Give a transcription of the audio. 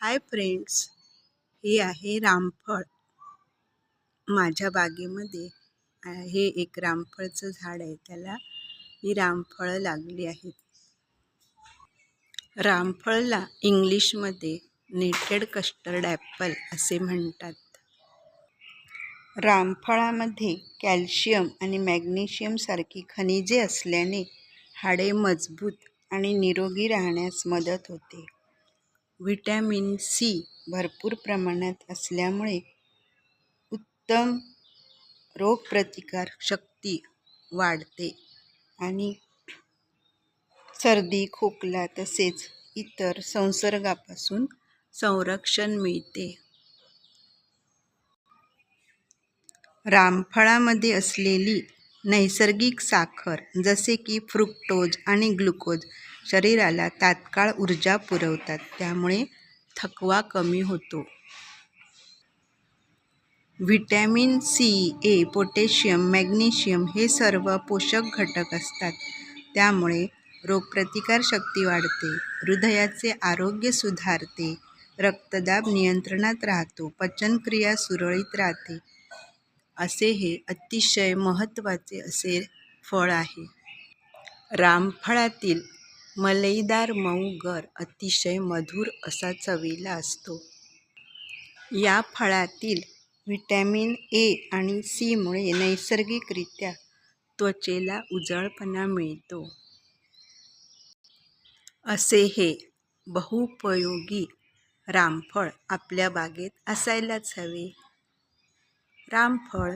Hi friends, हे आहे रामफळ. माझ्या बागेमध्ये हे एक रामफळचं झाड आहे. त्याला ही रामफळं लागली आहेत. रामफळला इंग्लिशमध्ये नेटेड कस्टर्ड ॲपल असे म्हणतात. रामफळामध्ये कॅल्शियम आणि मॅग्नेशियम सारखी खनिजे असल्याने हाडे मजबूत आणि निरोगी राहण्यास मदत होते. व्हिटॅमिन सी भरपूर प्रमाणात असल्यामुळे उत्तम रोगप्रतिकार शक्ती वाढते आणि सर्दी, खोकला तसेच इतर संसर्गापासून संरक्षण मिळते. रामफळामध्ये असलेली नैसर्गिक साखर जसे की फ्रुक्टोज आणि ग्लुकोज शरीराला तात्काळ ऊर्जा पुरवतात, त्यामुळे थकवा कमी होतो. व्हिटॅमिन सी, ए, पोटॅशियम, मॅग्नेशियम हे सर्व पोषक घटक असतात, त्यामुळे रोगप्रतिकारशक्ती वाढते, हृदयाचे आरोग्य सुधारते, रक्तदाब नियंत्रणात राहतो, पचनक्रिया सुरळीत राहते. असे हे अतिशय महत्त्वाचे असे फळ आहे. रामफळातील मलईदार मऊ गर अतिशय मधुर असा चवीला असतो. या फळातील व्हिटॅमिन ए आणि सी मुळे नैसर्गिकरित्या त्वचेला उजळपणा मिळतो. असे हे बहुपयोगी रामफळ आपल्या बागेत असायलाच हवे. रामफळ